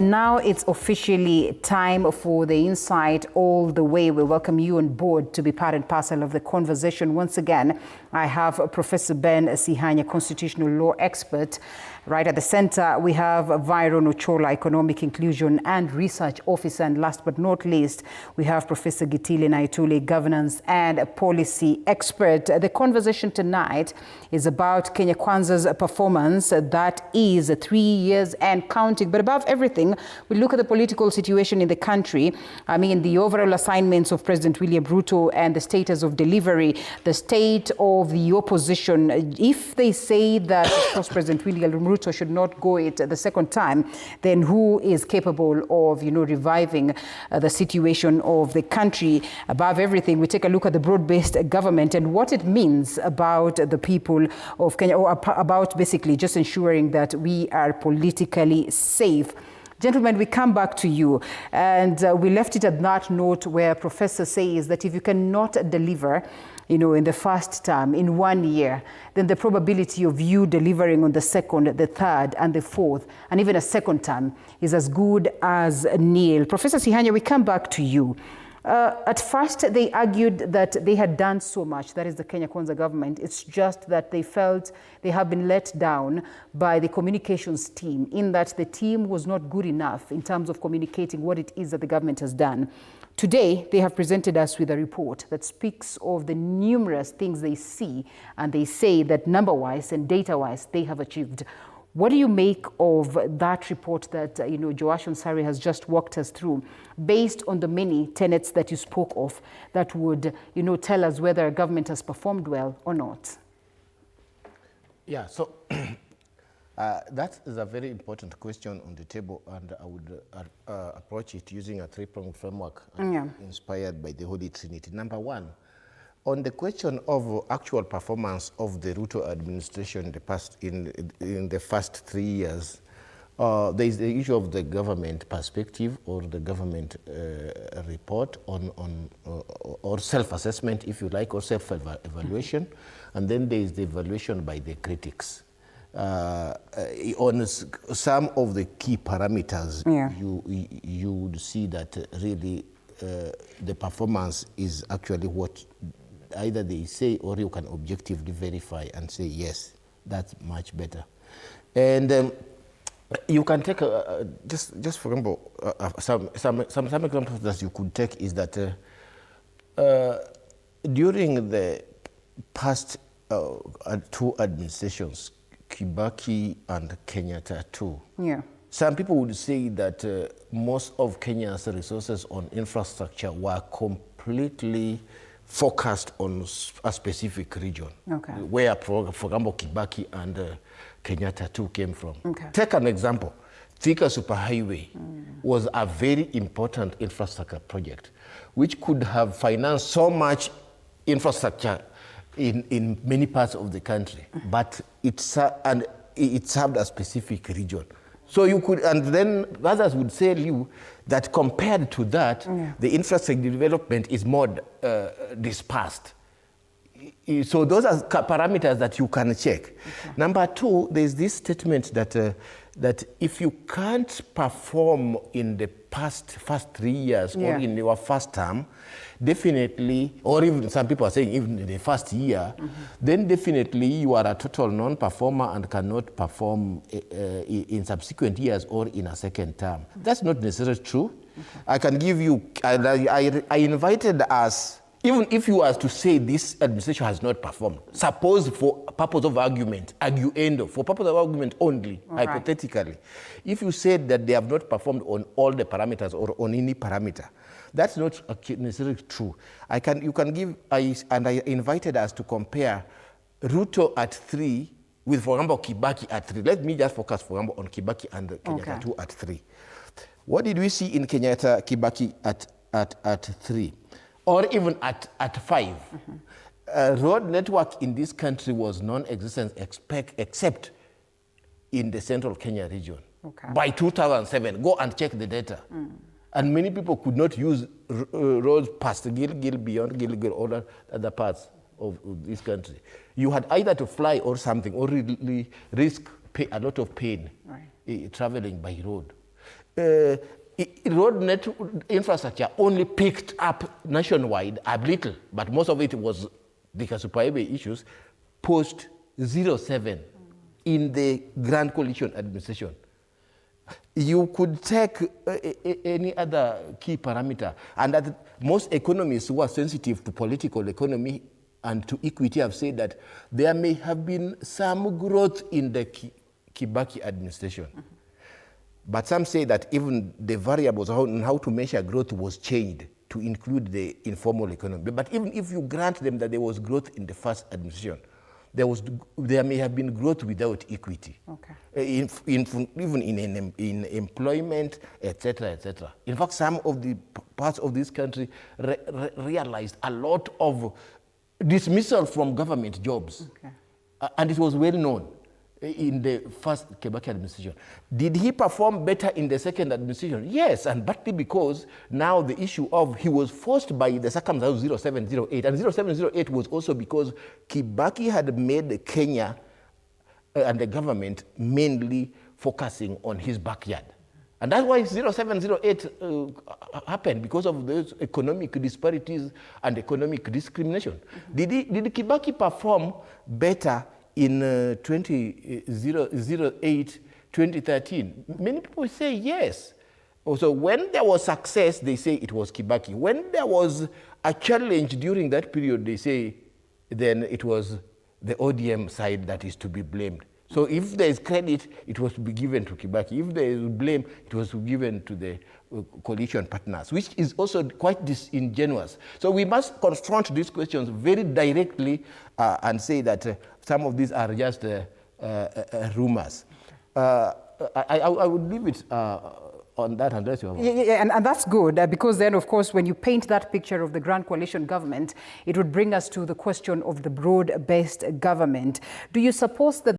Now it's officially time for the Insight All the Way. We welcome you on board to be part and parcel of the conversation. Once again, I have Professor Ben Sihanya, constitutional law expert. Right at the center, we have Viron Ochola, economic inclusion and research officer. And last but not least, we have Professor Gitile Naitule, governance and policy expert. The conversation tonight is about Kenya Kwanza's performance. That is 3 years and counting. But above everything, we look at the political situation in the country. I mean, the overall assignments of President William Ruto and the status of delivery, the state of the opposition. If they say that, of course, President William Ruto should not go it the second time, then who is capable of, reviving the situation of the country? Above everything, we take a look at the broad-based government and what it means about the people of Kenya, or about basically just ensuring that we are politically safe. Gentlemen, we come back to you, and we left it at that note where Professor says that if you cannot deliver, in the first term, in 1 year, then the probability of you delivering on the second, the third, and the fourth, and even a second term is as good as nil. Professor Sihanya, we come back to you. At first, they argued that they had done so much, that is the Kenya Kwanza government. It's just that they felt they have been let down by the communications team, in that the team was not good enough in terms of communicating what it is that the government has done. Today, they have presented us with a report that speaks of the numerous things they see, and they say that number-wise and data-wise, they have achieved. What do you make of that report that, Joash Onsari has just walked us through, based on the many tenets that you spoke of that would, tell us whether a government has performed well or not? Yeah, so that is a very important question on the table, and I would approach it using a three-pronged framework inspired by the Holy Trinity. Number one, on the question of actual performance of the Ruto administration in the first 3 years, there is the issue of the government perspective or the government report or self-assessment, if you like, or self-evaluation, and then there is the evaluation by the critics. On some of the key parameters, you would see that really the performance is actually what either they say or you can objectively verify and say, yes, that's much better. And you can take, just for example, some examples that you could take is that during the past two administrations, Kibaki and Kenyatta too, some people would say that most of Kenya's resources on infrastructure were completely focused on a specific region, where, for example, Kibaki and Kenyatta too came from. Take an example. Thika Superhighway was a very important infrastructure project, which could have financed so much infrastructure in many parts of the country, but it served a specific region. So you could, and then others would tell you that compared to that, the infrastructure development is more dispersed. So those are parameters that you can check. Number two, there's this statement that if you can't perform in the first 3 years or in your first term, definitely, or even some people are saying even in the first year, then definitely you are a total non-performer and cannot perform in subsequent years or in a second term. That's not necessarily true. I can give you, I invited us, even if you were to say this administration has not performed, suppose for purpose of argument, for purpose of argument only, hypothetically, if you said that they have not performed on all the parameters or on any parameter, that's not necessarily true. I invited us to compare Ruto at 3 with, for example, Kibaki at 3. Let me just focus, for example, on Kibaki and Kenyatta 2 at 3. What did we see in Kenyatta, Kibaki at 3? Or even at 5. Road network in this country was non-existent except in the central Kenya region. By 2007, go and check the data. And many people could not use roads past Gilgil, beyond Gilgil, or other parts of this country. You had either to fly or something, or really risk a lot of pain traveling by road. road net infrastructure only picked up nationwide a little, but most of it was the Kasupaebe issues post 07 in the Grand Coalition administration. You could take any other key parameter, and that most economists who are sensitive to political economy and to equity have said that there may have been some growth in the Kibaki administration. But some say that even the variables on how to measure growth was changed to include the informal economy. But even if you grant them that there was growth in the first administration, there may have been growth without equity, even in employment, etc., etc. In fact, some of the parts of this country realized a lot of dismissal from government jobs, and it was well known in the first Kibaki administration. Did he perform better in the second administration? Yes, and partly because now the issue of he was forced by the circumstances of 0708, and 0708 was also because Kibaki had made Kenya and the government mainly focusing on his backyard. And that's why 0708 happened, because of those economic disparities and economic discrimination. Did Kibaki perform better in 2008, 2013? Many people say yes. So when there was success, they say it was Kibaki. When there was a challenge during that period, they say then it was the ODM side that is to be blamed. So if there is credit, it was to be given to Kibaki. If there is blame, it was to be given to the coalition partners, which is also quite disingenuous. So we must confront these questions very directly and say that some of these are just rumors. I would leave it on that, unless you have... And that's good, because then, of course, when you paint that picture of the Grand Coalition government, it would bring us to the question of the broad-based government. Do you suppose that